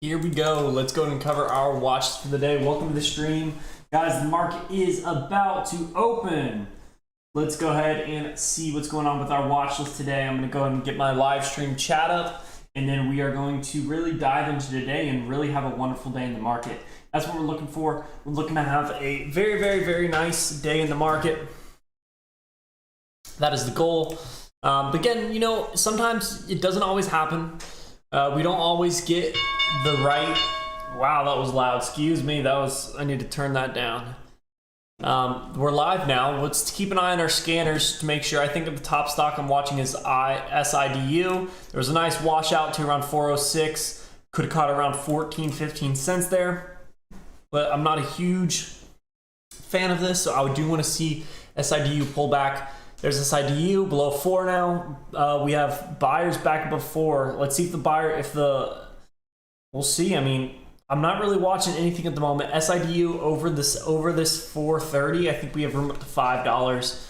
Here we go. Let's go and cover our watches for the day. Welcome to the stream. Guys, the market is about to open. Let's go ahead and see what's going on with our watch list today. I'm going to go ahead and get my live stream chat up, and then we are going to really dive into today and really have a wonderful day in the market. That's what we're looking for. We're looking to have a very, very, very nice day in the market. That is the goal. But again, you know, sometimes it doesn't always happen. We don't always get the right. Wow, that was loud. Excuse me. I need to turn that down. We're live now. Let's keep an eye on our scanners to make sure. I think the top stock I'm watching is SIDU. There was a nice washout to around 406. Could have caught around 14, 15 cents there. But I'm not a huge fan of this, so I do want to see SIDU pull back. There's SIDU below 4 now. We have buyers back above 4. Let's see if we'll see. I mean, I'm not really watching anything at the moment. SIDU over this 430. I think we have room up to $5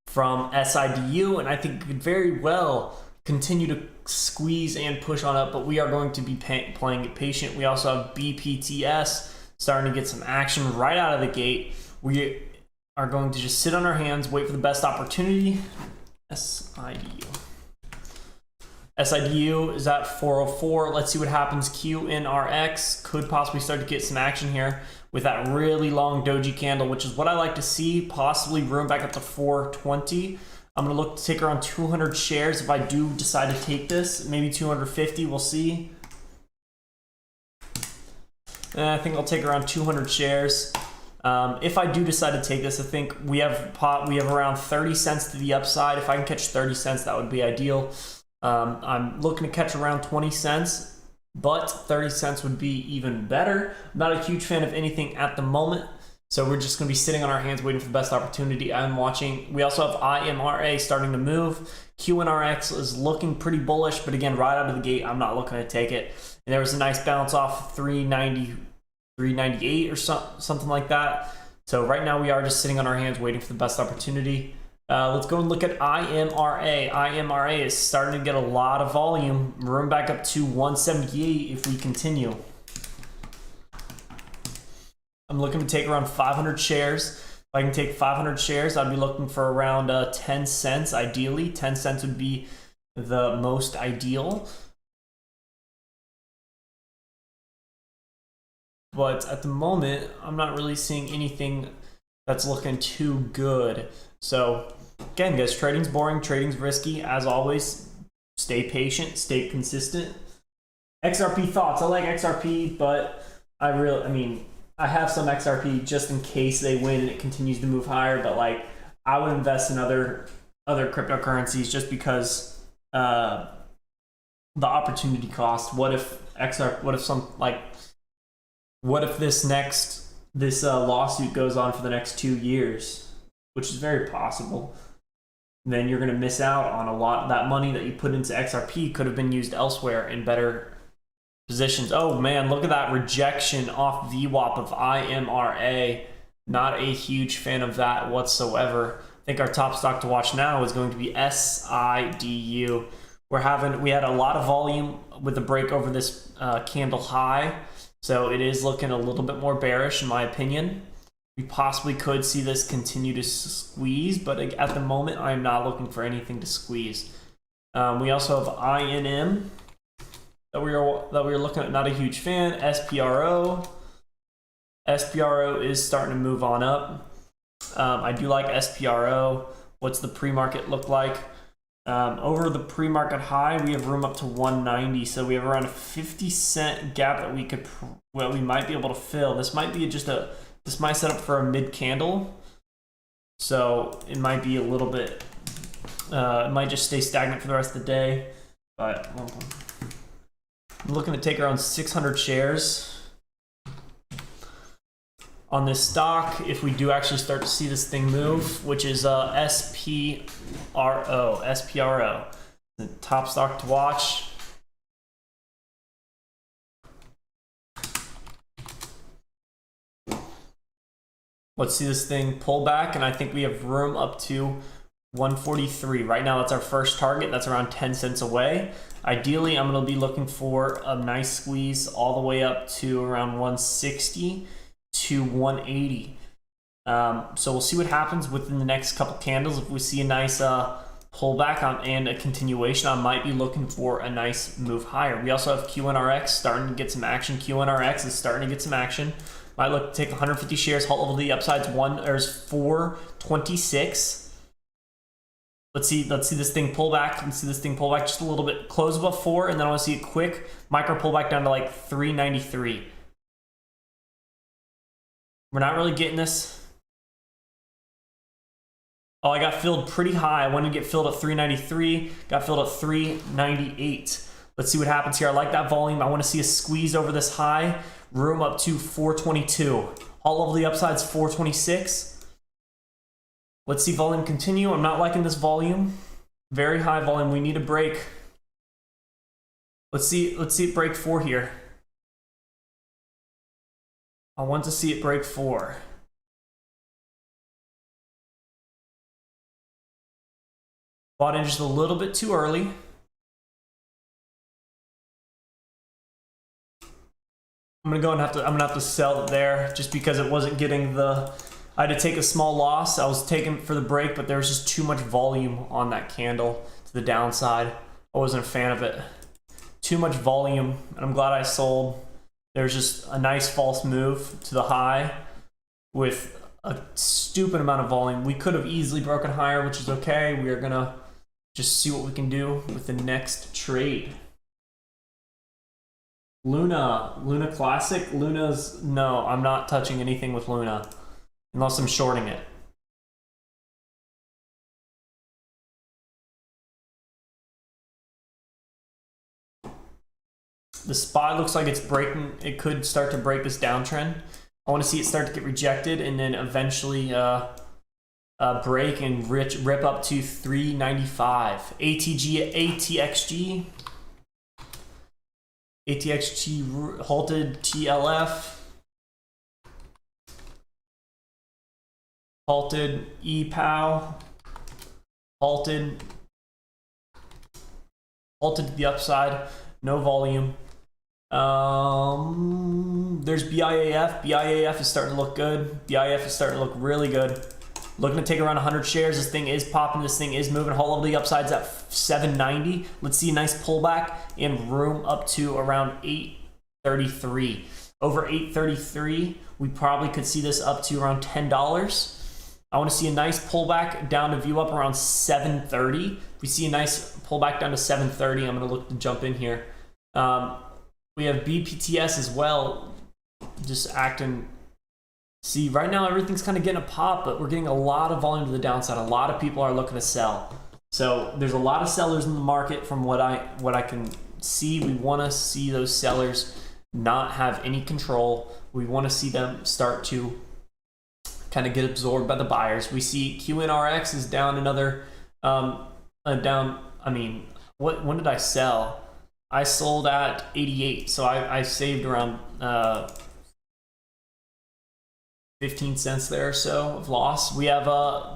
from SIDU, and I think it could very well continue to squeeze and push on up, but we are going to be playing it patient. We also have BPTS starting to get some action right out of the gate. We are going to just sit on our hands, wait for the best opportunity. SIDU is at 404. Let's see what happens. QNRX could possibly start to get some action here with that really long doji candle, which is what I like to see. Possibly room back up to 420. I'm going to look to take around 200 shares if I do decide to take this. Maybe 250. We'll see. And I think I'll take around 200 shares. If I do decide to take this, I think we have around 30 cents to the upside. If I can catch 30 cents, that would be ideal. I'm looking to catch around 20 cents, but 30 cents would be even better. I'm not a huge fan of anything at the moment, so we're just going to be sitting on our hands waiting for the best opportunity. I'm watching. We also have IMRA starting to move. QNRX is looking pretty bullish, but again, right out of the gate, I'm not looking to take it. And there was a nice bounce off 398 or something like that. So right now we are just sitting on our hands waiting for the best opportunity. Let's go and look at IMRA. IMRA is starting to get a lot of volume. Room back up to 178 if we continue. I'm looking to take around 500 shares. If I can take 500 shares, I'd be looking for around 10 cents ideally. 10 cents would be the most ideal. But at the moment, I'm not really seeing anything that's looking too good. So again, guys, trading's boring, trading's risky. As always, stay patient, stay consistent. XRP thoughts. I like XRP, but I have some XRP just in case they win and it continues to move higher. But like, I would invest in other cryptocurrencies just because the opportunity cost. What if this lawsuit goes on for the next 2 years, which is very possible, then you're going to miss out on a lot of that money that you put into XRP could have been used elsewhere in better positions. Oh man, look at that rejection off VWAP of IMRA. Not a huge fan of that whatsoever. I think our top stock to watch now is going to be SIDU. We had a lot of volume with the break over this candle high. So it is looking a little bit more bearish in my opinion. We possibly could see this continue to squeeze, but at the moment, I'm not looking for anything to squeeze. We also have INM that we are looking at. Not a huge fan. SPRO is starting to move on up. I do like SPRO. What's the pre-market look like? Over the pre-market high, we have room up to 190, so we have around a 50-cent gap that we might be able to fill. This might be this might set up for a mid candle, so it might be a little bit. It might just stay stagnant for the rest of the day. But I'm looking to take around 600 shares on this stock if we do actually start to see this thing move, which is SPRO. The top stock to watch. Let's see this thing pull back, and I think we have room up to 143. Right now, that's our first target. That's around 10 cents away. Ideally, I'm going to be looking for a nice squeeze all the way up to around 160 to 180. So we'll see what happens within the next couple candles. If we see a nice pullback and a continuation, I might be looking for a nice move higher. We also have QNRX starting to get some action. QNRX is starting to get some action. Might look to take 150 shares, halt level to the upsides. There's 426. Let's see this thing pull back. Let's see this thing pull back just a little bit, close above 4, and then I want to see a quick micro pullback down to like 393. We're not really getting this. Oh, I got filled pretty high. I wanted to get filled at 393, got filled at 398. Let's see what happens here. I like that volume. I want to see a squeeze over this high, room up to 422. All over the upsides, 426. Let's see volume continue. I'm not liking this volume. Very high volume. We need a break. Let's see it break 4 here. I want to see it break 4. Bought in just a little bit too early. I'm gonna have to sell it there just because it wasn't getting the. I had to take a small loss. I was taking for the break, but there was just too much volume on that candle to the downside. I wasn't a fan of it. Too much volume, and I'm glad I sold. There's just a nice false move to the high with a stupid amount of volume. We could have easily broken higher, which is okay. We are gonna just see what we can do with the next trade. Luna Classic. No, I'm not touching anything with Luna. Unless I'm shorting it. The SPY looks like it's breaking. It could start to break this downtrend. I want to see it start to get rejected and then eventually break and rip up to 395. ATXG halted. TLF. Halted, EPOW, halted to the upside, no volume. There's BIAF. BIAF is starting to look good. BIAF is starting to look really good. Looking to take around 100 shares. This thing is popping. This thing is moving. All of the upsides at 790. Let's see a nice pullback and room up to around 833. Over 833, we probably could see this up to around $10. I want to see a nice pullback down to view up around 730. If we see a nice pullback down to 730, I'm going to look to jump in here. We have BPTS as well, just acting. See, right now everything's kind of getting a pop, but we're getting a lot of volume to the downside. A lot of people are looking to sell. So there's a lot of sellers in the market from what I can see. We want to see those sellers not have any control. We want to see them start to kind of get absorbed by the buyers. We see QNRX is down another, when did I sell? I sold at 88, so I saved around 15 cents there or so of loss. We have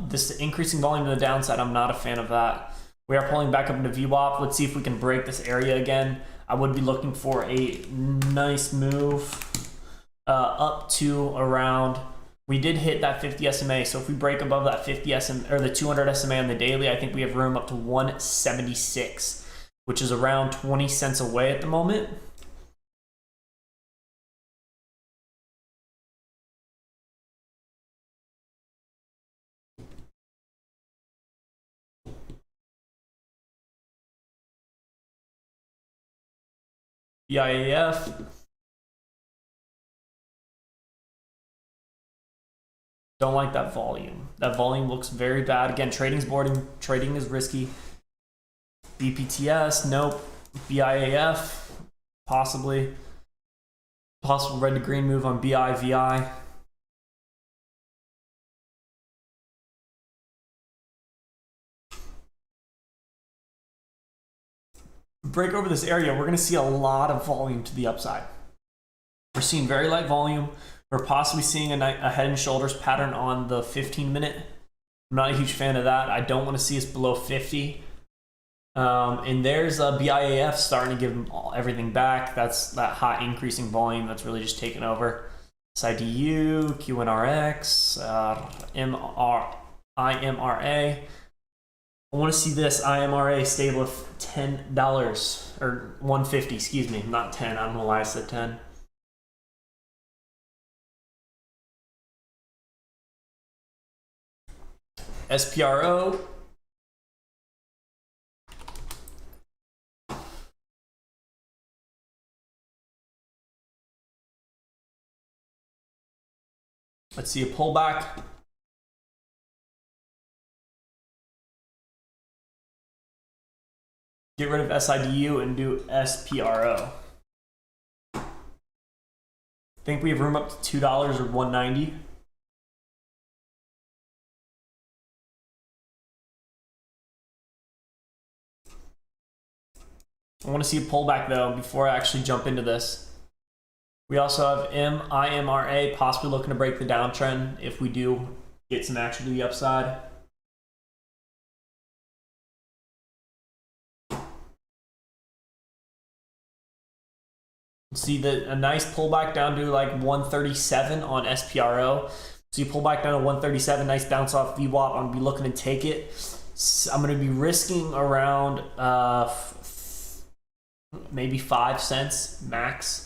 this increasing volume to the downside. I'm not a fan of that. We are pulling back up into VWAP. Let's see if we can break this area again. I would be looking for a nice move up to around. We did hit that 50 SMA, so if we break above that 50 SMA or the 200 SMA on the daily, I think we have room up to 176, which is around 20 cents away at the moment. BIAF. Don't like that volume. That volume looks very bad. Again, trading's boring. Trading is risky. BPTS, nope. BIAF, possibly. Possible red to green move on BIVI. Break over this area, we're going to see a lot of volume to the upside. We're seeing very light volume. We're possibly seeing a head and shoulders pattern on the 15-minute. I'm not a huge fan of that. I don't want to see us below 50. And there's a BIAF starting to give them everything back. That's that hot increasing volume that's really just taken over. SIDU, QNRX, IMRA. I want to see this IMRA stable of $10 or 150. Excuse me, not 10. I don't know why I said 10. SPRO. Let's see a pullback. Get rid of SIDU and do SPRO. Think we have room up to $2 or 190. I want to see a pullback though before I actually jump into this. We also have IMRA possibly looking to break the downtrend if we do get some action to the upside. See a nice pullback down to like 137 on SPRO. So you pull back down to 137, nice bounce off VWAP. I'm gonna be looking to take it. I'm gonna be risking around maybe 5 cents max.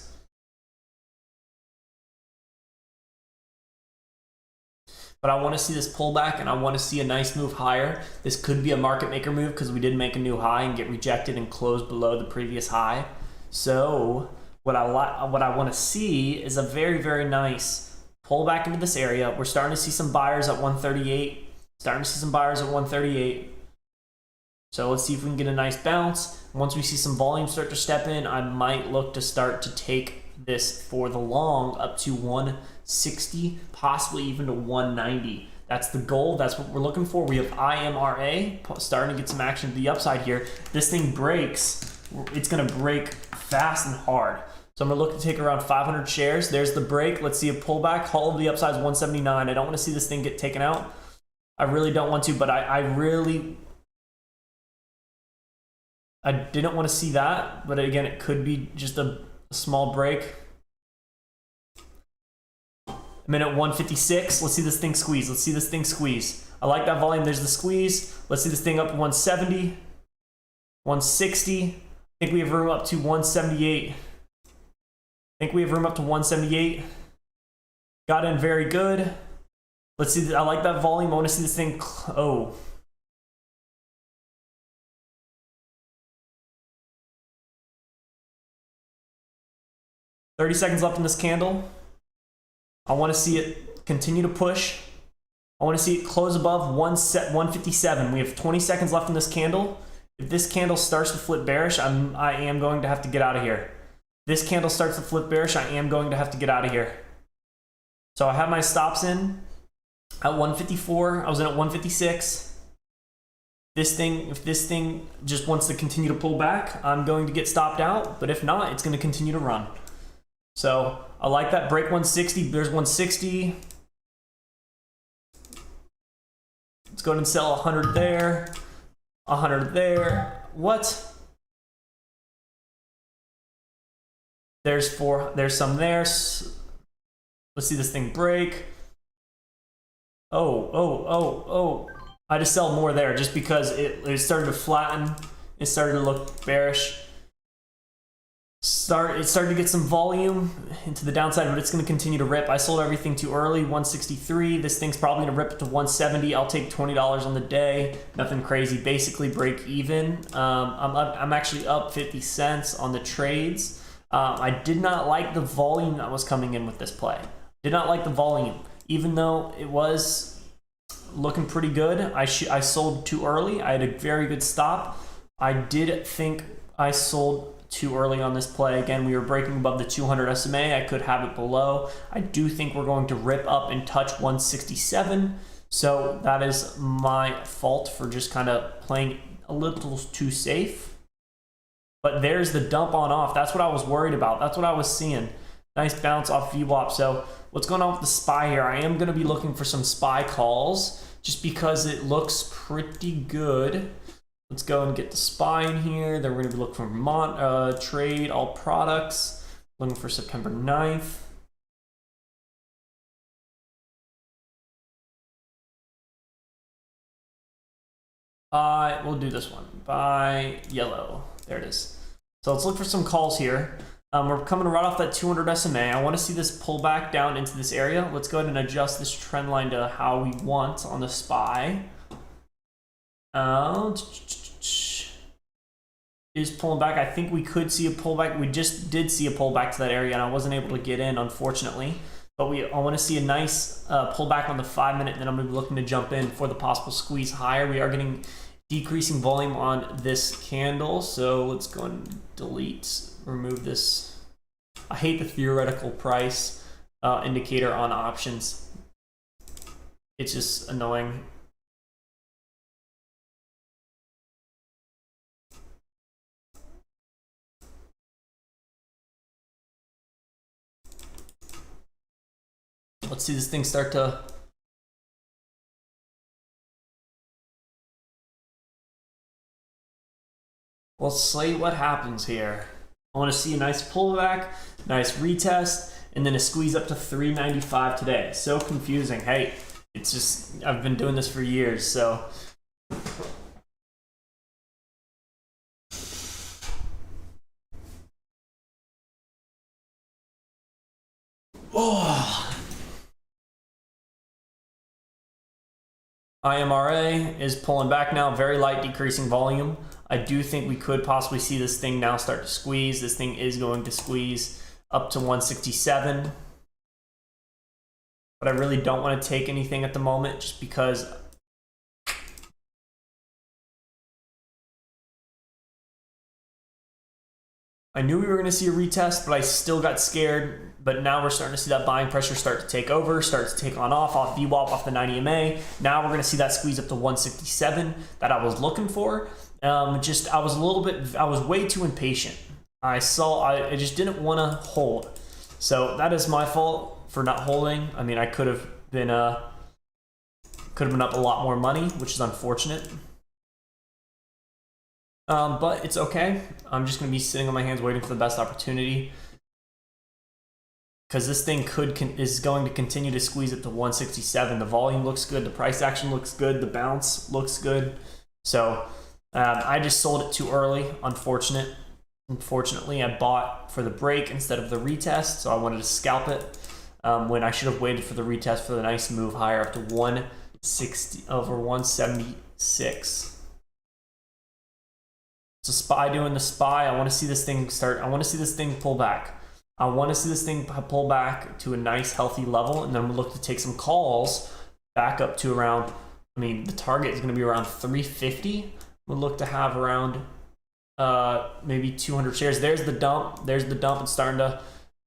But I want to see this pullback and I want to see a nice move higher. This could be a market maker move because we did make a new high and get rejected and close below the previous high. So what I want to see is a very, very nice pullback into this area. We're starting to see some buyers at 138. Starting to see some buyers at 138. So let's see if we can get a nice bounce. Once we see some volume start to step in, I might look to start to take this for the long up to 160, possibly even to 190. That's the goal. That's what we're looking for. We have IMRA starting to get some action to the upside here. This thing breaks. It's going to break fast and hard. So I'm going to look to take around 500 shares. There's the break. Let's see a pullback. Hull of the upside is 179. I don't want to see this thing get taken out. I really don't want to, but I didn't want to see that. But again, it could be just a small break. I'm in at 156. Let's see this thing squeeze. Let's see this thing squeeze. I like that volume. There's the squeeze. Let's see this thing up to 170, 160. I think we have room up to 178. I think we have room up to 178. Got in very good. Let's see. I like that volume. I want to see this thing. Oh. $30 seconds left in this candle. I want to see it continue to push. I want to see it close above 157. We have 20 seconds left in this candle. If this candle starts to flip bearish, I am going to have to get out of here. This candle starts to flip bearish, I am going to have to get out of here. So I have my stops in at 154. I was in at 156. If this thing just wants to continue to pull back, I'm going to get stopped out. But if not, it's going to continue to run. So I like that. Break 160. There's 160. Let's go ahead and sell 100 there. 100 there. What? There's some there. Let's see this thing break. Oh. I just sell more there just because it started to flatten. It started to look bearish. It started to get some volume into the downside, but it's going to continue to rip. I sold everything too early, 163. This thing's probably going to rip to 170. I'll take $20 on the day. Nothing crazy. Basically break even. I'm actually up 50 cents on the trades. I did not like the volume that was coming in with this play. Did not like the volume. Even though it was looking pretty good, I sold too early. I had a very good stop. I did think I sold too early on this play. Again, we were breaking above the 200 SMA. I could have it below. I do think we're going to rip up and touch 167. So that is my fault for just kind of playing a little too safe. But there's the dump on off. That's what I was worried about. That's what I was seeing. Nice bounce off VWAP. So what's going on with the SPY here? I am going to be looking for some SPY calls. just because it looks pretty good. Let's go and get the SPY in here. Then we're going to be looking for trade all products, looking for September 9th. We'll do this one. Buy yellow. There it is. So let's look for some calls here. We're coming right off that 200 SMA. I want to see this pull back down into this area. Let's go ahead and adjust this trend line to how we want on the SPY. Is pulling back. I think we could see a pullback. We just did see a pullback to that area, and I wasn't able to get in, unfortunately. But I want to see a nice pullback on the 5 minute, and then I'm going to be looking to jump in for the possible squeeze higher. We are getting decreasing volume on this candle, so let's go and remove this. I hate the theoretical price indicator on options. It's just annoying. Let's see this thing start to... Let's see what happens here. I want to see a nice pullback, nice retest, and then a squeeze up to 395 today. So confusing. Hey, it's just, I've been doing this for years, so... Oh. IMRA is pulling back now, very light decreasing volume. I do think we could possibly see this thing now start to squeeze. This thing is going to squeeze up to 167. But I really don't want to take anything at the moment just because I knew we were going to see a retest, but I still got scared. But now we're starting to see that buying pressure start to take over, start to take off VWAP, off the 90 MA. Now we're going to see that squeeze up to 167 that I was looking for. I was way too impatient. I just didn't want to hold. So that is my fault for not holding. I mean, I could have been up a lot more money, which is unfortunate. But it's okay. I'm just going to be sitting on my hands waiting for the best opportunity. Because this thing is going to continue to squeeze up to 167. The volume looks good. The price action looks good. The bounce looks good. So I just sold it too early. Unfortunately, I bought for the break instead of the retest. So I wanted to scalp it when I should have waited for the retest for the nice move higher up to 160 over 176. So SPY doing the SPY. I want to see this thing start. I want to see this thing pull back. I want to see this thing pull back to a nice healthy level, and then we'll look to take some calls back up to around, I mean, the target is going to be around 350. We'll look to have around maybe 200 shares. There's the dump. There's the dump.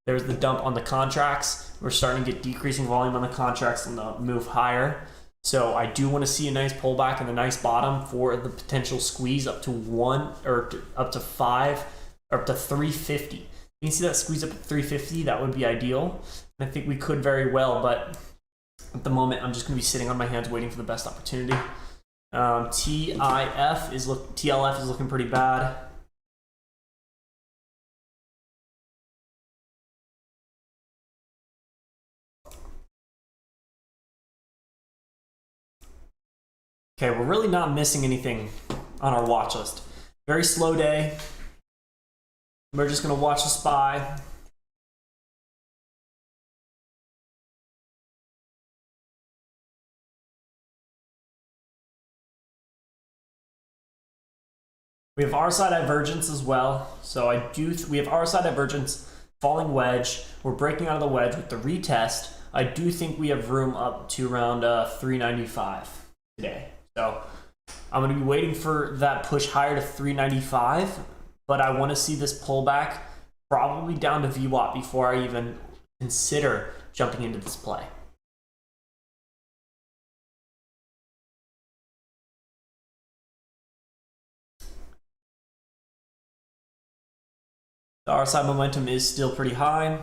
There's the dump on the contracts. We're starting to get decreasing volume on the contracts and the move higher. So I do want to see a nice pullback and a nice bottom for the potential squeeze up to 5 or up to 350. You can see that squeeze up at 350. That would be ideal. And I think we could very well, but at the moment, I'm just going to be sitting on my hands waiting for the best opportunity. TLF is looking pretty bad. Okay, we're really not missing anything on our watch list. Very slow day. We're just going to watch the SPY. We have RSI divergence as well. So we have RSI divergence, falling wedge. We're breaking out of the wedge with the retest. I do think we have room up to around 395 today. So I'm going to be waiting for that push higher to 395, but I want to see this pullback probably down to VWAP before I even consider jumping into this play. The RSI momentum is still pretty high.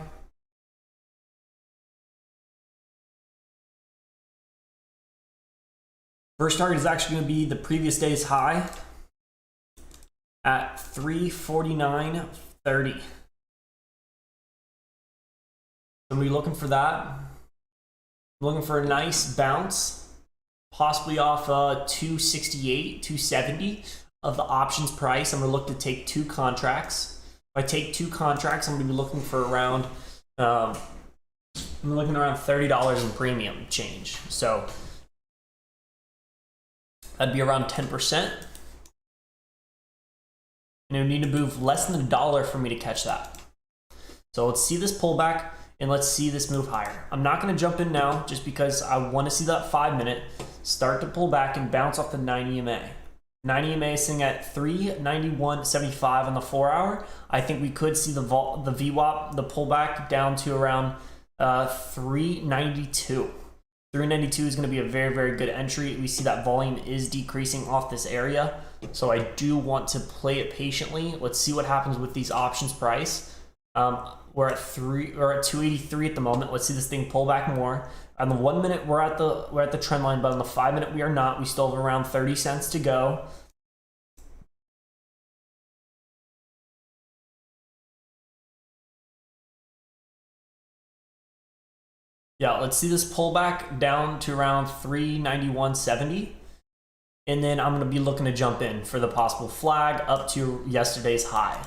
First target is actually going to be the previous day's high at 349.30. So we're looking for that. I'm looking for a nice bounce, possibly off 268, 270 of the options price. I'm going to look to take 2 contracts. If I take 2 contracts, I'm going to be looking for around I'm looking around $30 in premium change. So that'd be around 10%. And it would need to move less than $1 for me to catch that. So let's see this pullback and let's see this move higher. I'm not going to jump in now just because I want to see that 5-minute start to pull back and bounce off the 9 EMA. 9 EMA is sitting at 391.75 on the 4-hour. I think we could see the VWAP, the pullback down to around 392. 392 is going to be a very, very good entry. We see that volume is decreasing off this area. So I do want to play it patiently. Let's see what happens with these options price. We're at 283 at the moment. Let's see this thing pull back more. On the 1 minute, we're at the trend line, but on the 5 minute, we are not. We still have around 30 cents to go. Yeah, let's see this pullback down to around 391.70. And then I'm going to be looking to jump in for the possible flag up to yesterday's high.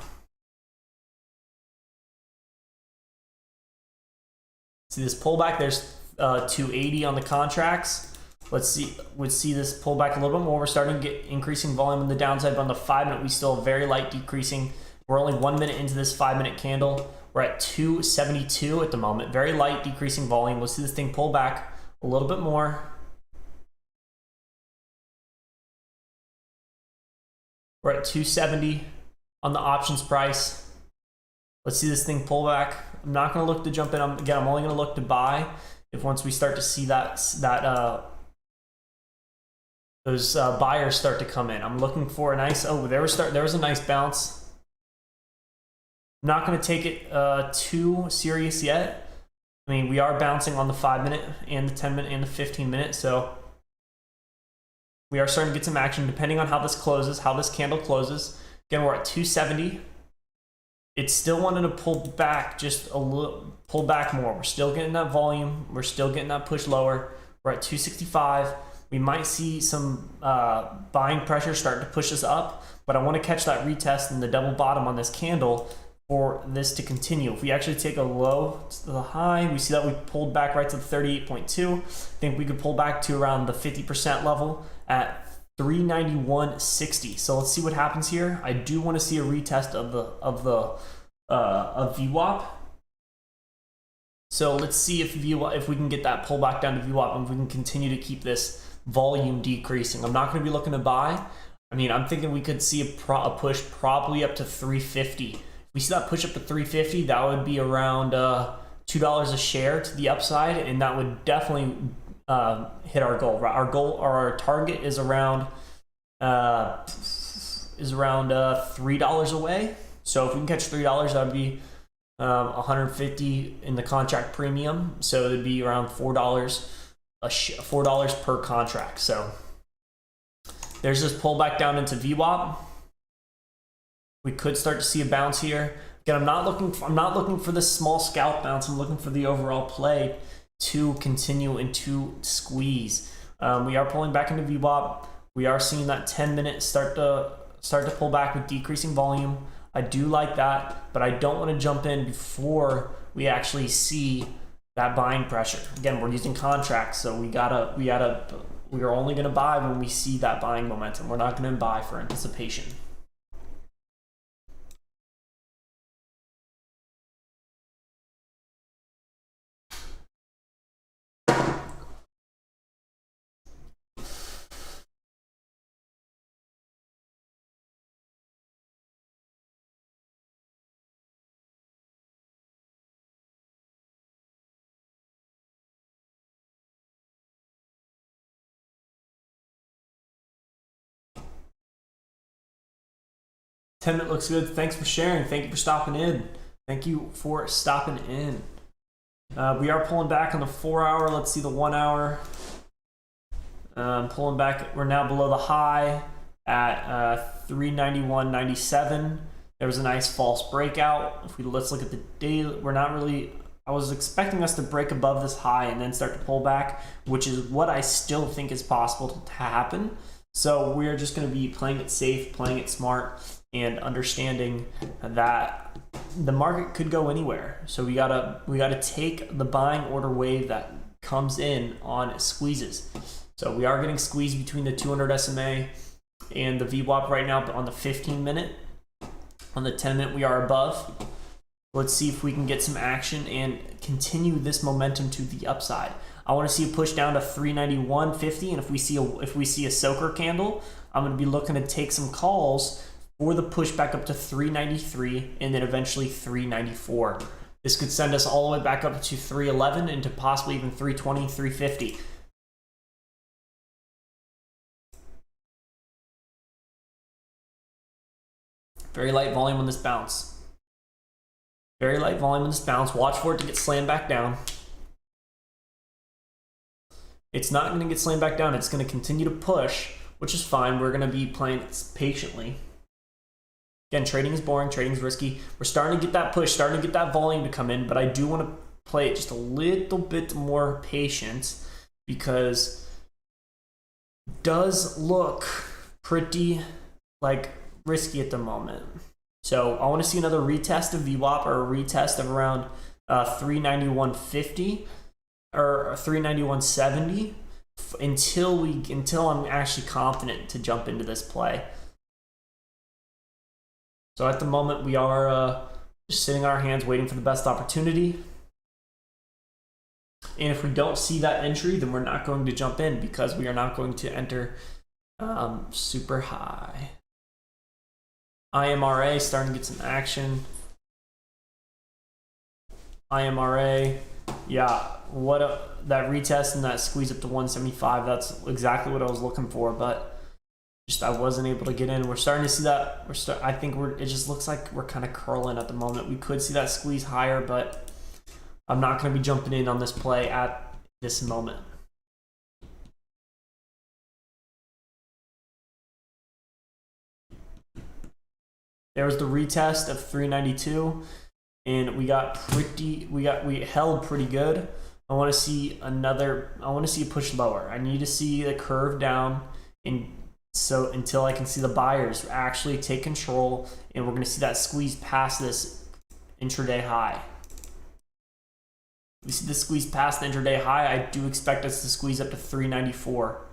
See this pullback, there's 280 on the contracts. We'd see this pullback a little bit more. We're starting to get increasing volume on the downside, but on the 5 minute, we still have very light decreasing. We're only 1 minute into this 5-minute candle. We're at 272 at the moment. Very light decreasing volume. We'll see this thing pull back a little bit more. We're at 270 on the options price. Let's see this thing pull back. I'm not going to look to jump in. I'm only going to look to buy if once we start to see those buyers start to come in. I'm looking for a nice, there was a nice bounce. I'm not going to take it too serious yet. I mean, we are bouncing on the 5-minute and the 10-minute and the 15-minute, so we are starting to get some action depending on how this closes, how this candle closes. Again, we're at 270. It's still wanting to pull back just a little, pull back more. We're still getting that volume. We're still getting that push lower. We're at 265. We might see some buying pressure start to push us up, but I want to catch that retest and the double bottom on this candle for this to continue. If we actually take a low to the high, we see that we pulled back right to the 38.2. I think we could pull back to around the 50% level at 391.60. So let's see what happens here. I do want to see a retest of VWAP. So let's see if we can get that pullback down to VWAP and if we can continue to keep this volume decreasing. I'm not going to be looking to buy. I mean, I'm thinking we could see a push probably up to 350. If we see that push up to 350, that would be around $2 a share to the upside, and that would definitely hit our goal. Our target is around $3 away. So if we can catch $3, that would be 150 in the contract premium. So it'd be around $4 $4 per contract. So there's this pullback down into VWAP. We could start to see a bounce here. Again, I'm not looking for this small scalp bounce. I'm looking for the overall play to continue and to squeeze. We are pulling back into VWAP. We are seeing that 10-minute start to pull back with decreasing volume. I do like that, but I don't want to jump in before we actually see that buying pressure. Again, we're using contracts, so we are only going to buy when we see that buying momentum. We're not going to buy for anticipation. It looks good. Thanks for sharing. Thank you for stopping in. We are pulling back on the 4-hour. Let's see the 1 hour. Pulling back, we're now below the high at 391.97. There was a nice false breakout. If we let's look at the daily, we're not really. I was expecting us to break above this high and then start to pull back, which is what I still think is possible to happen. So we are just going to be playing it safe, playing it smart, and understanding that the market could go anywhere. So we gotta take the buying order wave that comes in on squeezes. So we are getting squeezed between the 200 SMA and the VWAP right now, but on the 15 minute, on the 10 minute, we are above. Let's see if we can get some action and continue this momentum to the upside. I want to see a push down to 391.50, and if we see a soaker candle, I'm going to be looking to take some calls for the push back up to 393 and then eventually 394. This could send us all the way back up to 311 and to possibly even 320, 350. Very light volume on this bounce. Very light volume on this bounce. Watch for it to get slammed back down. It's not going to get slammed back down. It's going to continue to push, which is fine. We're going to be playing patiently. Again, trading is boring. Trading is risky. We're starting to get that push, starting to get that volume to come in, but I do want to play it just a little bit more patient because it does look pretty risky at the moment. So I want to see another retest of VWAP or a retest of around 391.50 or 391.70 until I'm actually confident to jump into this play. So at the moment we are just sitting on our hands waiting for the best opportunity. And if we don't see that entry, then we're not going to jump in because we are not going to enter super high. IMRA starting to get some action. IMRA, yeah, that retest and that squeeze up to 175, that's exactly what I was looking for, but just I wasn't able to get in. We're starting to see that. I think it just looks like we're kind of curling at the moment. We could see that squeeze higher, but I'm not going to be jumping in on this play at this moment. There was the retest of 392, and we held pretty good. I want to see a push lower. I need to see the curve down, and so until I can see the buyers actually take control, and we're going to see that squeeze past this intraday high. We see the squeeze past the intraday high. I do expect us to squeeze up to 394.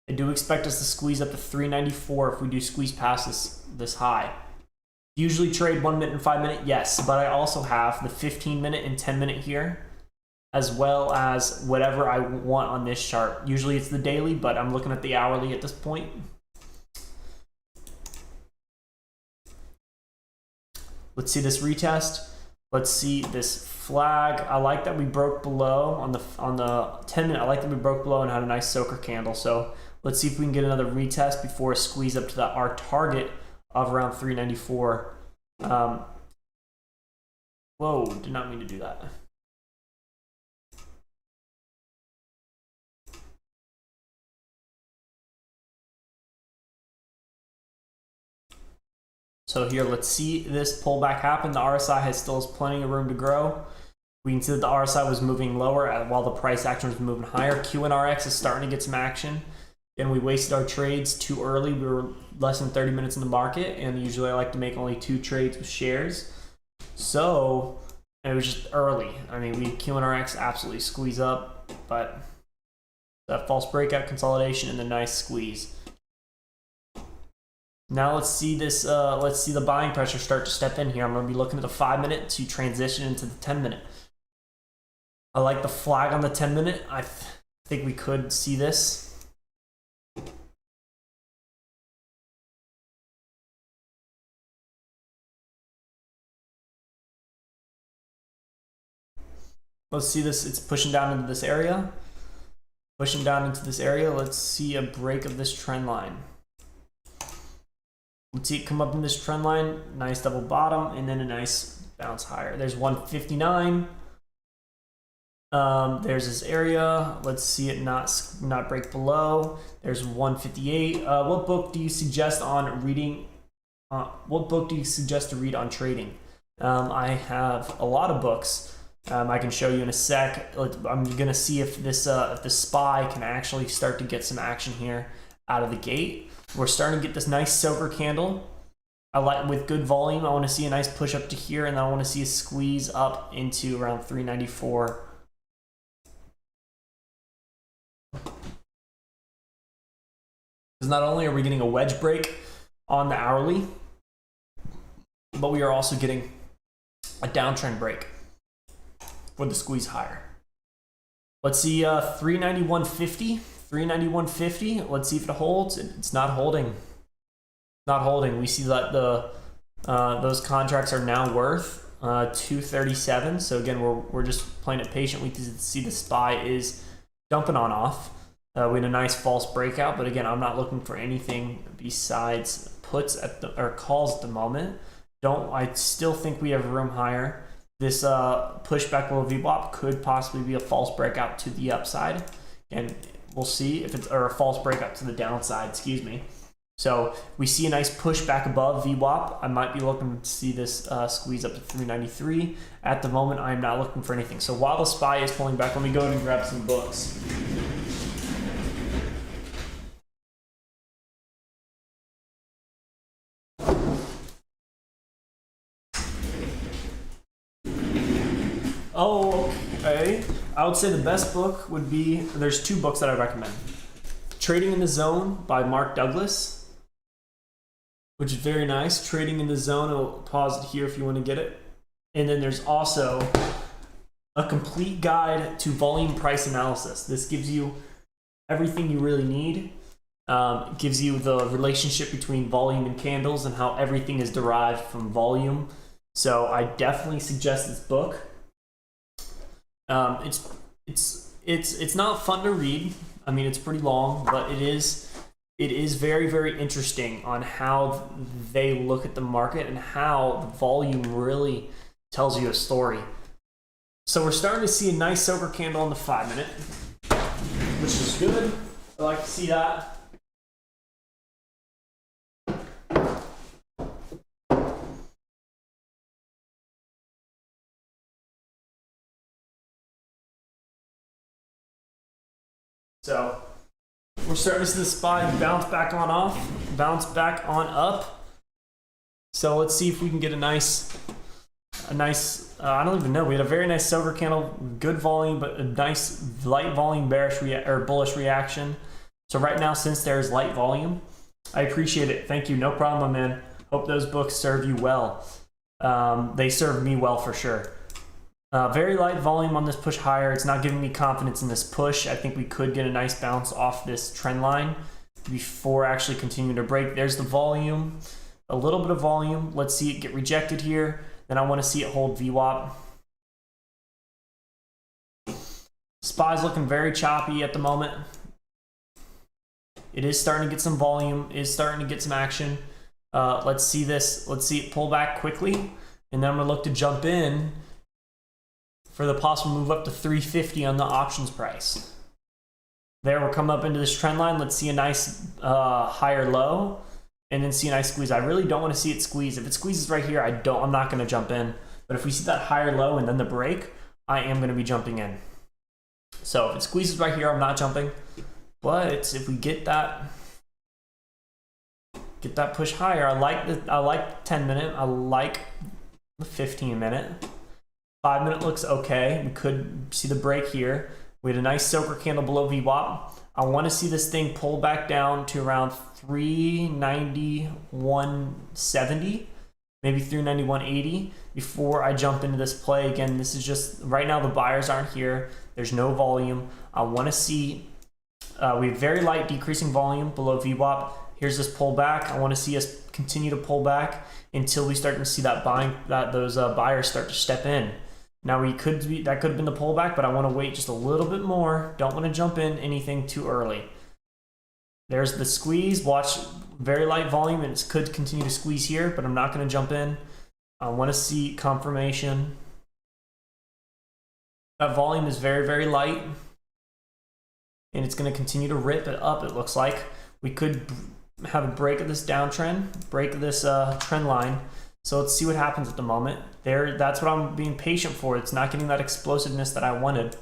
I do expect us to squeeze up to 394 if we do squeeze past this high. Usually trade 1 minute and 5 minute, yes, but I also have the 15 minute and 10 minute here, as well as whatever I want on this chart. Usually it's the daily, but I'm looking at the hourly at this point. Let's see this retest. Let's see this flag. I like that we broke below on the 10 minute. I like that we broke below and had a nice soaker candle. So let's see if we can get another retest before a squeeze up to our target of around 394. Whoa, did not mean to do that. So here, let's see this pullback happen. The RSI still has plenty of room to grow. We can see that the RSI was moving lower while the price action was moving higher. QNRX is starting to get some action. And we wasted our trades too early. We were less than 30 minutes in the market, and usually I like to make only 2 trades with shares. So it was just early. I mean, QNRX absolutely squeeze up, but that false breakout consolidation and the nice squeeze. Now let's see this. Let's see the buying pressure start to step in here. I'm going to be looking at the 5 minute to transition into the 10 minute. I like the flag on the 10 minute. I think we could see this. Let's see this. It's pushing down into this area. Pushing down into this area. Let's see a break of this trend line. Let's see it come up in this trend line. Nice double bottom and then a nice bounce higher. There's 159. There's this area. Let's see it not break below. There's 158. What book do you suggest on reading? What book do you suggest to read on trading? I have a lot of books. I can show you in a sec. I'm gonna see if the SPY can actually start to get some action here out of the gate. We're starting to get this nice silver candle. I like with good volume. I want to see a nice push up to here, and then I want to see a squeeze up into around 394. Because not only are we getting a wedge break on the hourly, but we are also getting a downtrend break for the squeeze higher. Let's see 391.50. 391.50. Let's see if it holds. It's not holding. Not holding. We see that those contracts are now worth 237. So again, we're just playing it patient. We can see the SPY is dumping on off. We had a nice false breakout, but again, I'm not looking for anything besides puts or calls at the moment. I still think we have room higher. This pushback below VWAP could possibly be a false breakout to the upside, and we'll see if it's or a false breakout to the downside. Excuse me. So we see a nice pushback above VWAP. I might be looking to see this squeeze up to 393. At the moment, I'm not looking for anything. So while the SPY is pulling back, let me go ahead and grab some books. Oh, okay. I would say the best book would be, there's two books that I recommend. Trading in the Zone by Mark Douglas, which is very nice. Trading in the Zone, I'll pause it here if you want to get it. And then there's also a complete guide to volume price analysis. This gives you everything you really need. It gives you the relationship between volume and candles and how everything is derived from volume. So I definitely suggest this book. It's not fun to read. I mean, it's pretty long, but it is very, very interesting on how they look at the market and how the volume really tells you a story. So we're starting to see a nice silver candle on the 5-minute, which is good. I like to see that. So we're starting to see the SPY bounce back on off, bounce back on up. So let's see if we can get a nice, I don't even know. We had a very nice silver candle, good volume, but a nice light volume bearish or bullish reaction. So right now, since there's light volume, I appreciate it. Thank you. No problem, my man. Hope those books serve you well. They serve me well for sure. Very light volume on this push higher. It's not giving me confidence in this push. I think we could get a nice bounce off this trend line before actually continuing to break. There's the volume, a little bit of volume. Let's see it get rejected here. Then I want to see it hold VWAP. SPY's looking very choppy at the moment. It is starting to get some volume, is starting to get some action. Let's see this. Let's see it pull back quickly. And then I'm going to look to jump in for the possible move up to 350 on the options price. There, we're coming up into this trend line. Let's see a nice higher low, and then see a nice squeeze. I really don't want to see it squeeze. If it squeezes right here, I'm not going to jump in. But if we see that higher low and then the break, I am going to be jumping in. So if it squeezes right here, I'm not jumping. But if we get that push higher, I like 10 minute. I like the 15 minute. 5-minute looks okay. We could see the break here. We had a nice silver candle below VWAP. I want to see this thing pull back down to around 391.70, maybe 391.80 before I jump into this play. Again, this is just, right now the buyers aren't here. There's no volume. I want to see, we have very light decreasing volume below VWAP. Here's this pullback. I want to see us continue to pull back until we start to see that those buyers start to step in. Now that could have been the pullback, but I want to wait just a little bit more. Don't want to jump in anything too early. There's the squeeze. Watch very light volume, and it could continue to squeeze here, but I'm not going to jump in. I want to see confirmation. That volume is very, very light, and it's going to continue to rip it up, it looks like. We could have a break of this downtrend, break of this trend line. So let's see what happens at the moment. That's what I'm being patient for. It's not getting that explosiveness that I wanted.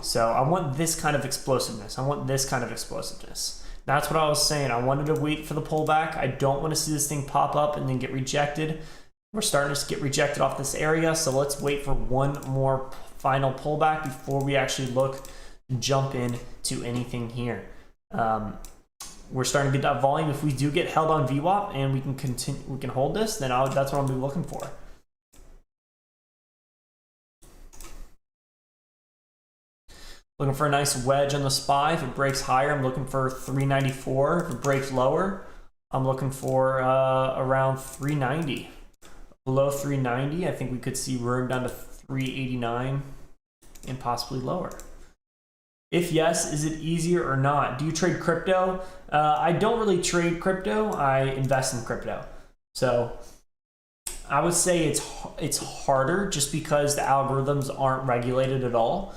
So I want this kind of explosiveness. I want this kind of explosiveness. That's what I was saying. I wanted to wait for the pullback. I don't want to see this thing pop up and then get rejected. We're starting to get rejected off this area. So let's wait for one more final pullback before we actually look and jump in to anything here. We're starting to get that volume. If we do get held on VWAP and we can continue, we can hold this, then that's what I'll be looking for. Looking for a nice wedge on the SPY. If it breaks higher, I'm looking for 394. If it breaks lower, I'm looking for around 390. Below 390, I think we could see room down to 389 and possibly lower. If yes, is it easier or not? Do you trade crypto? I don't really trade crypto. I invest in crypto. So I would say it's harder just because the algorithms aren't regulated at all.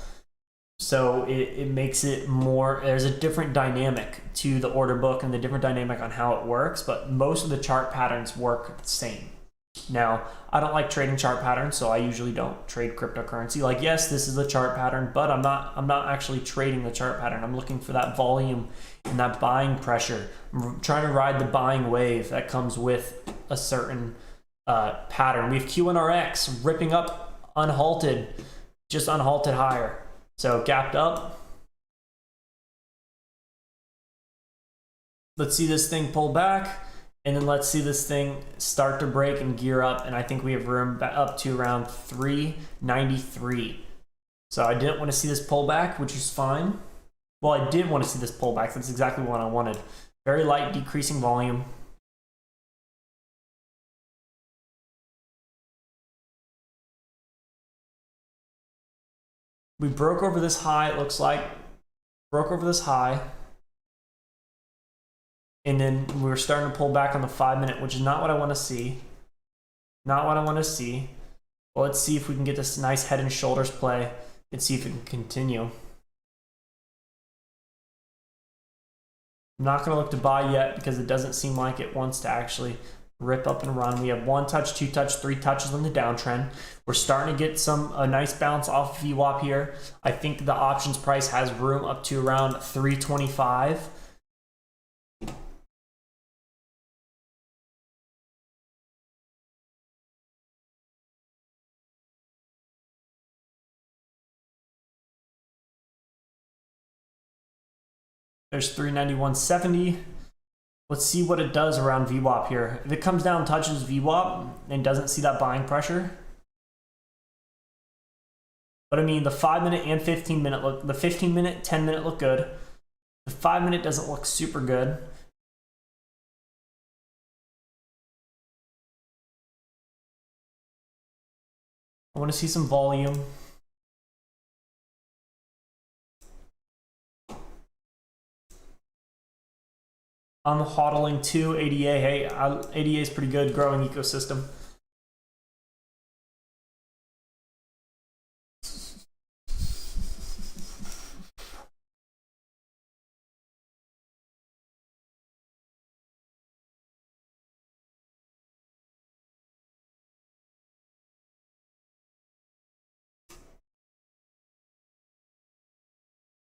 So it makes it more, there's a different dynamic to the order book and the different dynamic on how it works, but most of the chart patterns work the same. Now, I don't like trading chart patterns, so I usually don't trade cryptocurrency. Like, yes, this is a chart pattern, but I'm not actually trading the chart pattern. I'm looking for that volume and that buying pressure. I'm trying to ride the buying wave that comes with a certain pattern. We have QNRX ripping up unhalted, just unhalted higher. So gapped up. Let's see this thing pull back. And then let's see this thing start to break and gear up. And I think we have room up to around 393. So I didn't want to see this pullback, which is fine. Well, I did want to see this pullback. That's exactly what I wanted. Very light decreasing volume. We broke over this high, it looks like. Broke over this high. And then we're starting to pull back on the 5-minute, which is not what I want to see. Not what I want to see. Well, let's see if we can get this nice head and shoulders play and see if it can continue. I'm not going to look to buy yet because it doesn't seem like it wants to actually rip up and run. We have 1 touch, 2 touch, 3 touches on the downtrend. We're starting to get a nice bounce off VWAP here. I think the options price has room up to around 325. There's 391.70. Let's see what it does around VWAP here. If it comes down, touches VWAP, and doesn't see that buying pressure. But I mean, the 5-minute and 15-minute look, the 15-minute, 10-minute look good. The 5-minute doesn't look super good. I want to see some volume. I'm hodling to ADA. Hey, ADA is pretty good, growing ecosystem.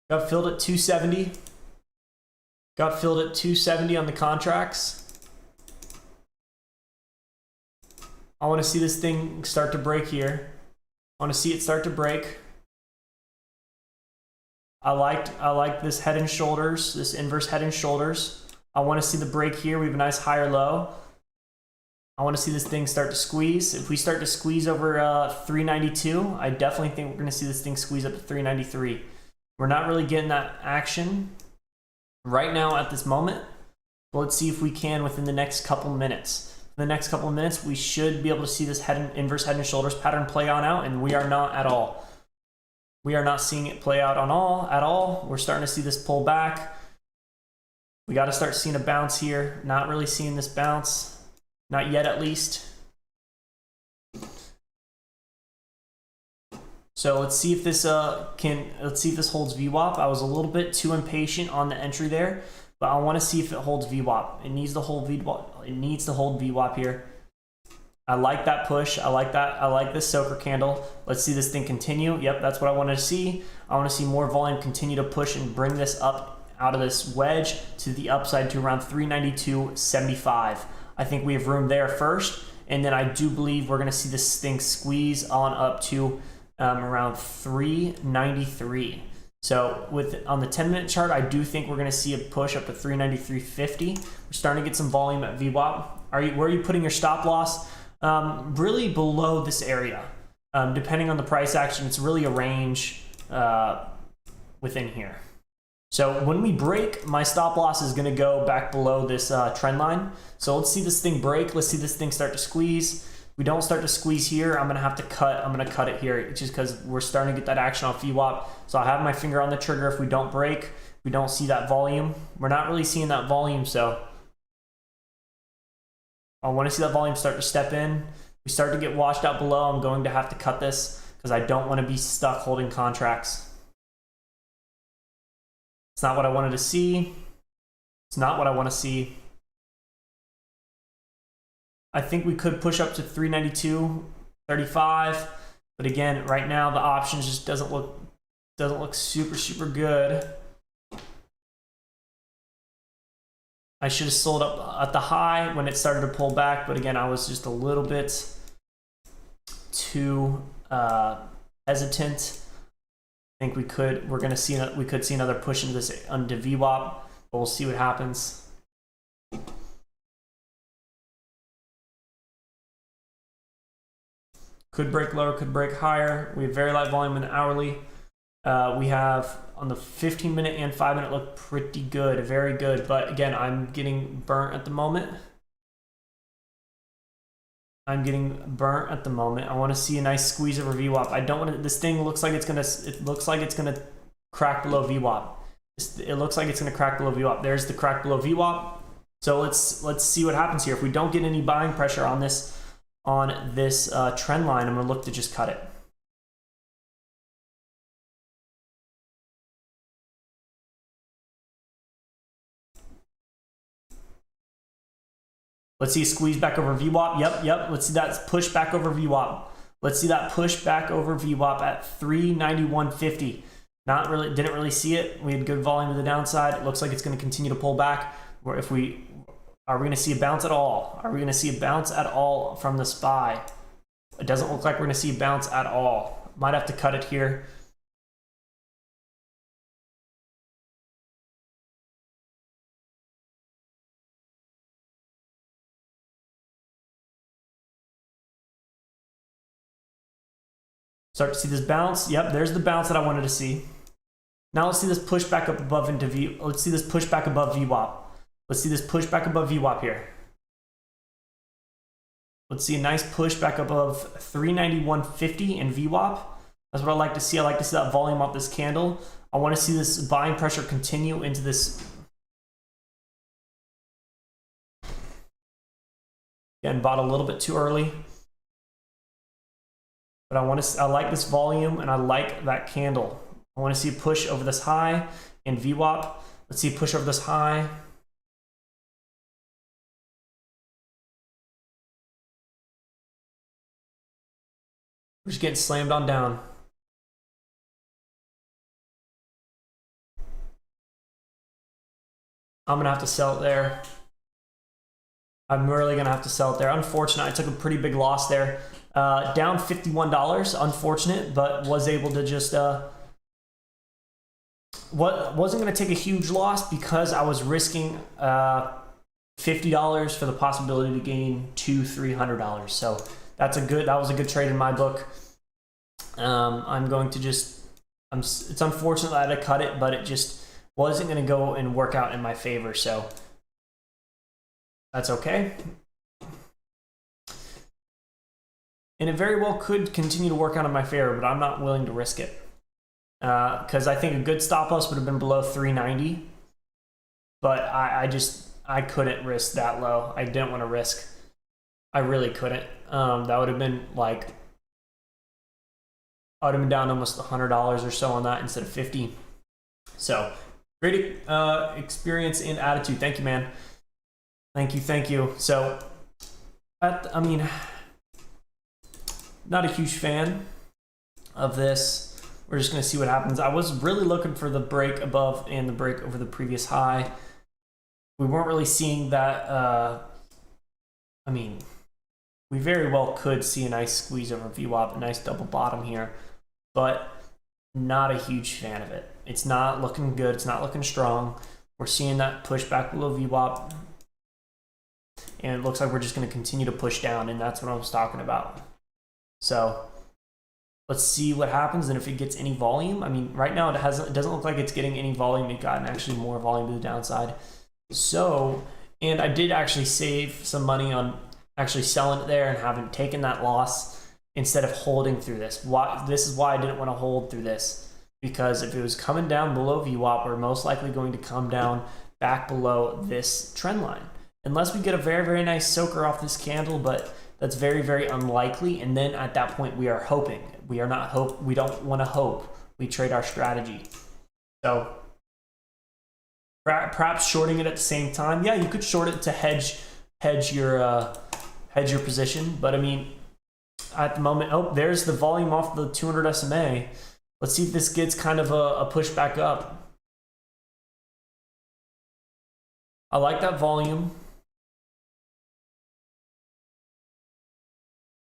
Got filled at 270. Got filled at 270 on the contracts. I want to see this thing start to break here. I want to see it start to break. I like this head and shoulders, this inverse head and shoulders. I want to see the break here. We have a nice higher low. I want to see this thing start to squeeze. If we start to squeeze over 392, I definitely think we're going to see this thing squeeze up to 393. We're not really getting that action right now at this moment. But let's see if we can within the next couple minutes. In the next couple of minutes, we should be able to see this inverse head and shoulders pattern play on out, and we are not at all. We are not seeing it play out at all. We're starting to see this pull back. We got to start seeing a bounce here. Not really seeing this bounce. Not yet, at least. So let's see if this holds VWAP. I was a little bit too impatient on the entry there, but I want to see if it holds VWAP. It needs to hold VWAP. It needs to hold VWAP here. I like that push. I like that. I like this soaker candle. Let's see this thing continue. Yep, that's what I wanted to see. I want to see more volume continue to push and bring this up out of this wedge to the upside to around 392.75. I think we have room there first, and then I do believe we're going to see this thing squeeze on up to around 393. So on the 10-minute chart, I do think we're going to see a push up to 393.50. We're starting to get some volume at VWAP. Where are you putting your stop loss? Really below this area. Depending on the price action, it's really a range within here. So when we break, my stop loss is going to go back below this trend line. So let's see this thing break. Let's see this thing start to squeeze. If we don't start to squeeze here, I'm going to have to cut. I'm going to cut it here just because we're starting to get that action off VWAP. So I have my finger on the trigger. If we don't break, we don't see that volume. We're not really seeing that volume, so I want to see that volume start to step in. We start to get washed out below. I'm going to have to cut this because I don't want to be stuck holding contracts. It's not what I wanted to see. It's not what I want to see. I think we could push up to 392.35, but again, right now the options just doesn't look super good. I should have sold up at the high when it started to pull back, but again, I was just a little bit too hesitant. I think we could see another push into this into VWAP, but we'll see what happens. Could break lower, could break higher. We have very light volume in the hourly. We have on the 15-minute and 5-minute look pretty good, very good. But again, I'm getting burnt at the moment. I want to see a nice squeeze over VWAP. I don't want to. This thing looks like it's gonna. It looks like it's gonna crack below VWAP. It looks like it's gonna crack below VWAP. There's the crack below VWAP. So let's see what happens here. If we don't get any buying pressure on this trend line, I'm gonna look to just cut it. Let's see a squeeze back over VWAP. Yep. Let's see that push back over VWAP. Let's see that push back over VWAP at 391.50. Didn't really see it. We had good volume to the downside. It looks like it's going to continue to pull back. Or are we going to see a bounce at all? Are we going to see a bounce at all from the SPY? It doesn't look like we're going to see a bounce at all. Might have to cut it here. Start to see this bounce. Yep, there's the bounce that I wanted to see. Now let's see this push back up above into V. Let's see this push back above VWAP. Let's see this push back above VWAP here. Let's see a nice push back above 391.50 in VWAP. That's what I like to see. I like to see that volume off this candle. I want to see this buying pressure continue into this. Again, bought a little bit too early. But I like this volume and I like that candle. I want to see a push over this high in VWAP. Let's see a push over this high. We're just getting slammed on down. I'm going to have to sell it there. I'm really going to have to sell it there. Unfortunate. I took a pretty big loss there. Down $51, unfortunate, but was able to just wasn't going to take a huge loss because I was risking $50 for the possibility to gain $200-300. So that was a good trade in my book. I'm going to just it's unfortunate that I had to cut it, but it just wasn't going to go and work out in my favor. So that's okay. And it very well could continue to work out in my favor, but I'm not willing to risk it. Because I think a good stop loss would have been below 390. But I couldn't risk that low. I didn't want to risk. I really couldn't. That would have been like I would have been down almost $100 or so on that instead of 50. So great experience and attitude. Thank you, man. Thank you. So, I mean, not a huge fan of this. We're just going to see what happens. I was really looking for the break above and the break over the previous high. We weren't really seeing that. I mean, we very well could see a nice squeeze over VWAP, a nice double bottom here, but not a huge fan of it. It's not looking good. It's not looking strong. We're seeing that push back below VWAP, and it looks like we're just going to continue to push down, and that's what I was talking about. So let's see what happens, and if it gets any volume. I mean, right now it doesn't look like it's getting any volume. It got actually more volume to the downside. So, and I did actually save some money on actually selling it there and having taken that loss instead of holding through this. This is why I didn't want to hold through this, because if it was coming down below VWAP, we're most likely going to come down back below this trend line. Unless we get a very, very nice soaker off this candle, but that's very, very unlikely. And then at that point, we are hoping. We don't want to hope. We trade our strategy. So perhaps shorting it at the same time. Yeah, you could short it to hedge your position. But I mean, at the moment, oh, there's the volume off the 200 SMA. Let's see if this gets kind of a push back up. I like that volume.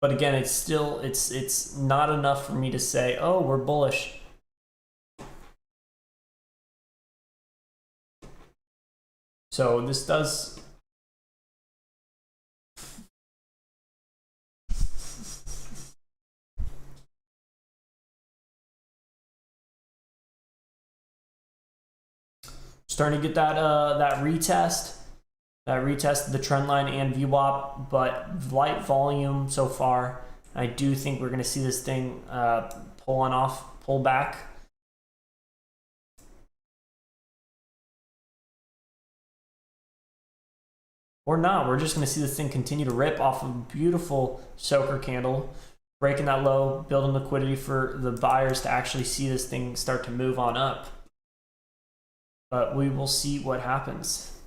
But again, it's still, it's not enough for me to say, oh, we're bullish. So this does, starting to get that retest the trend line and VWAP, but light volume so far. I do think we're going to see this thing pull back. Or not. We're just going to see this thing continue to rip off a beautiful soaker candle, breaking that low, building liquidity for the buyers to actually see this thing start to move on up. But we will see what happens.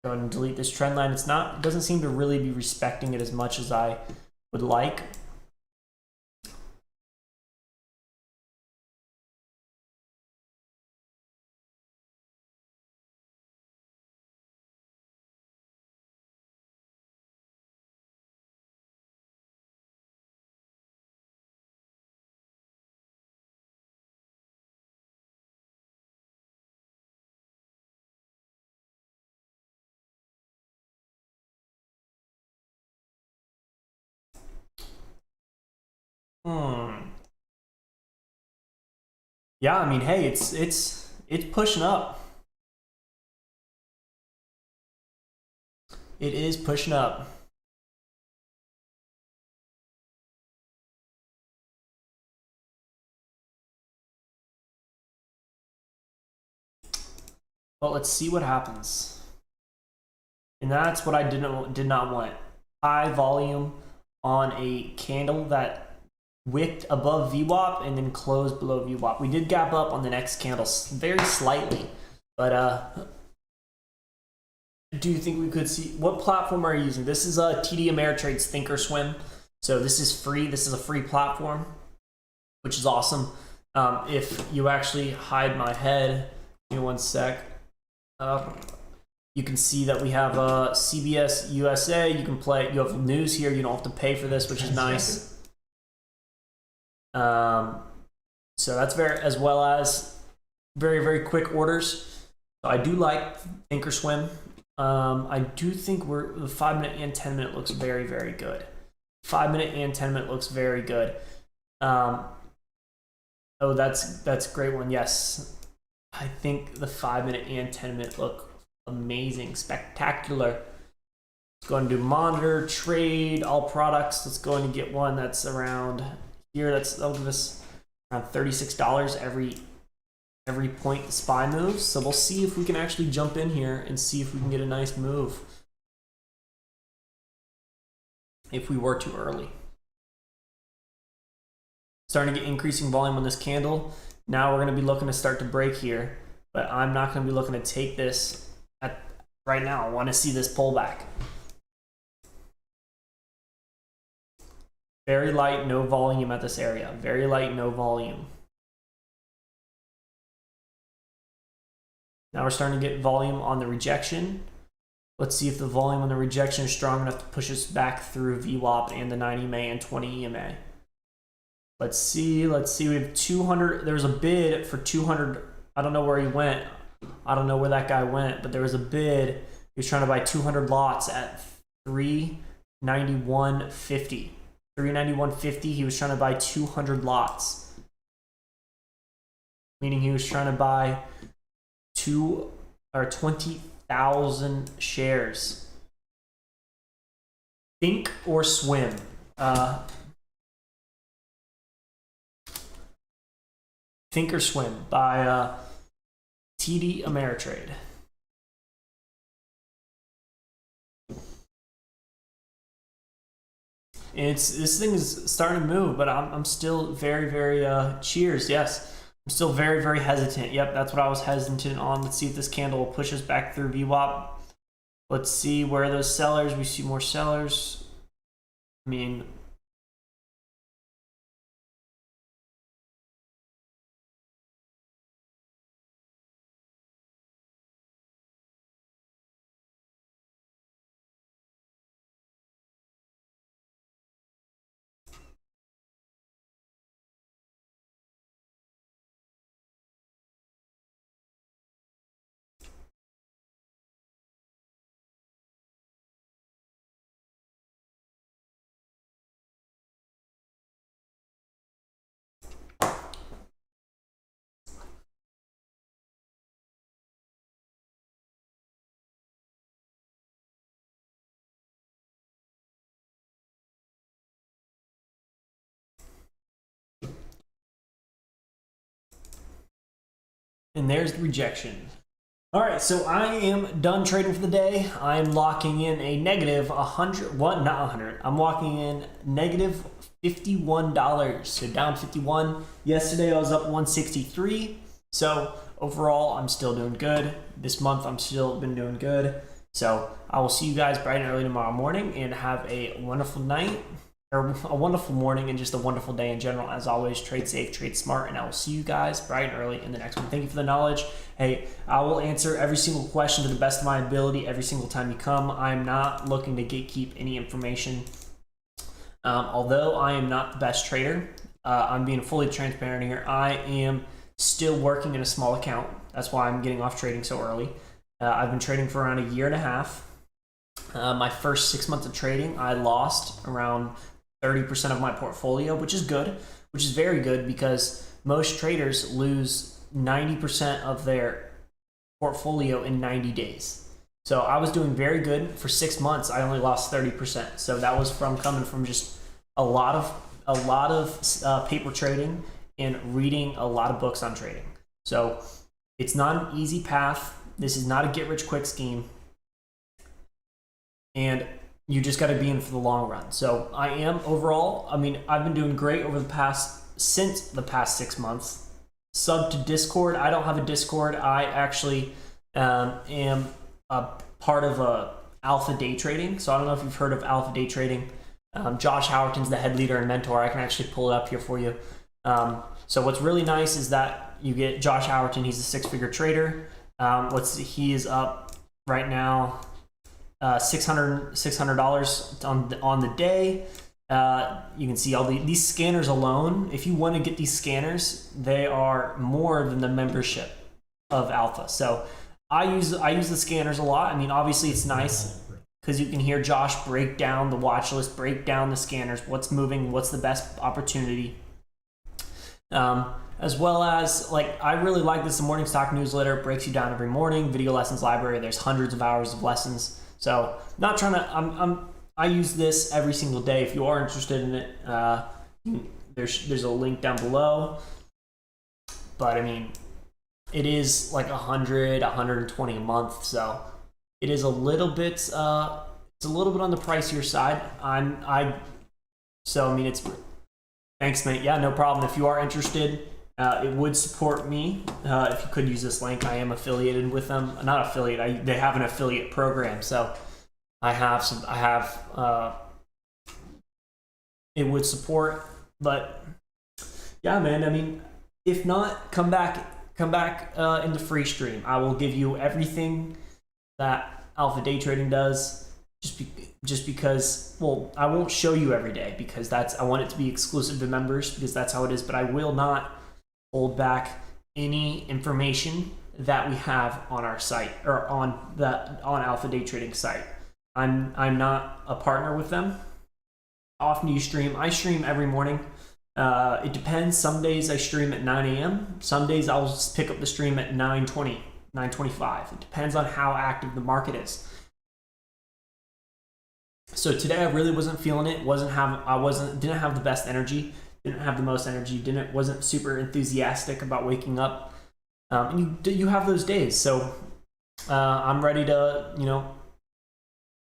Go ahead and delete this trend line. It doesn't seem to really be respecting it as much as I would like. Yeah, I mean, hey, it's pushing up. It is pushing up. But let's see what happens. And that's what I did not want. High volume on a candle that wicked above VWAP and then closed below VWAP. We did gap up on the next candle very slightly, but I do think we could see. What platform are you using? This is TD Ameritrade's Thinkorswim. So this is free. This is a free platform, which is awesome. If you actually hide my head, give me one sec. You can see that we have CBS USA. You can play. You have news here. You don't have to pay for this, which is nice. So that's as well as very, very quick orders. So I do like Thinkorswim. I do think the 5-minute and 10-minute looks very, very good. 5-minute and 10-minute looks very good. Oh, that's a great one. Yes, I think the 5-minute and 10-minute look amazing, spectacular. Let's go and do monitor, trade, all products. Let's go and get one that's around here. That'll give us around $36 every point the SPY moves. So we'll see if we can actually jump in here and see if we can get a nice move if we were too early. Starting to get increasing volume on this candle. Now we're going to be looking to start to break here, but I'm not going to be looking to take this right now. I want to see this pullback. Very light, no volume at this area. Very light, no volume. Now we're starting to get volume on the rejection. Let's see if the volume on the rejection is strong enough to push us back through VWAP and the 90 EMA and 20 EMA. Let's see. We have 200. There was a bid for 200. I don't know where he went. I don't know where that guy went, but there was a bid. He was trying to buy 200 lots at 391.50. 391.50. He was trying to buy 200 lots, meaning he was trying to buy 20,000 shares. Think or swim. Think or Swim by TD Ameritrade. This thing is starting to move, but I'm still very cheers. Yes, I'm still very hesitant. Yep, that's what I was hesitant on. Let's see if this candle will push us back through VWAP. Let's see where are those sellers. We see more sellers. I mean, and there's the rejection. All right, so I am done trading for the day. I'm locking in a negative 100, what, not 100. I'm locking in negative $51, so down 51. Yesterday I was up 163. So overall, I'm still doing good. This month I'm still been doing good. So I will see you guys bright and early tomorrow morning, and have a wonderful night, or a wonderful morning, and just a wonderful day in general. As always, trade safe, trade smart, and I will see you guys bright and early in the next one. Thank you for the knowledge. Hey, I will answer every single question to the best of my ability every single time you come. I'm not looking to gatekeep any information. Although I am not the best trader, I'm being fully transparent here. I am still working in a small account. That's why I'm getting off trading so early. I've been trading for around a year and a half. My first 6 months of trading, I lost around 30% of my portfolio, which is good, which is very good, because most traders lose 90% of their portfolio in 90 days. So I was doing very good for 6 months. I only lost 30%. So that was from coming from just a lot of paper trading and reading a lot of books on trading. So it's not an easy path. This is not a get rich quick scheme. And you just got to be in for the long run. So I am overall, I mean, I've been doing great since the past 6 months. Sub to Discord. I don't have a Discord. I actually am a part of alpha day trading. So I don't know if you've heard of alpha day trading. Josh Howerton's the head leader and mentor. I can actually pull it up here for you. So what's really nice is that you get Josh Howerton. He's a 6-figure trader. He is up right now $600 on the day. You can see all these scanners alone. If you want to get these scanners, they are more than the membership of Alpha. So I use the scanners a lot. I mean, obviously it's nice because you can hear Josh break down the watch list, break down the scanners, what's moving, what's the best opportunity. As well as, like, I really like this morning stock newsletter. It breaks you down every morning. Video lessons library. There's hundreds of hours of lessons. So not trying to, I use this every single day. If you are interested in it, there's a link down below. But I mean, it is like 100, 120 a month. So it is a little bit, it's a little bit on the pricier side. So I mean, Thanks, mate. Yeah, no problem. If you are interested, it would support me if you could use this link. I am affiliated with them. Not affiliate. They have an affiliate program, so I have some. It would support, but yeah, man. I mean, if not, come back in the free stream. I will give you everything that Alpha Day Trading does. Just because, well, I won't show you every day because I want it to be exclusive to members because that's how it is. But I will not hold back any information that we have on our site or on Alpha Day Trading site. I'm not a partner with them. How often do you stream? I stream every morning. It depends. Some days I stream at 9 a.m. Some days I'll just pick up the stream at 9:20, 9:25. It depends on how active the market is. So today I really wasn't feeling it. Didn't have the best energy. Didn't have the most energy. Wasn't super enthusiastic about waking up. And you have those days. So I'm ready to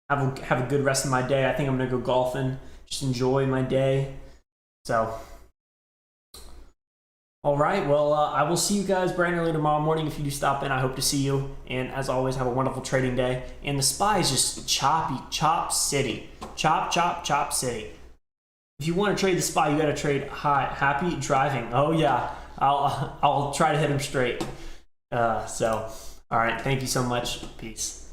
have a good rest of my day. I think I'm gonna go golfing. Just enjoy my day. So, all right. Well, I will see you guys bright and early tomorrow morning. If you do stop in, I hope to see you. And as always, have a wonderful trading day. And the SPY is just chop city. Chop city. If you want to trade the SPY, you got to trade happy driving. Oh yeah, I'll try to hit him straight. All right. Thank you so much. Peace.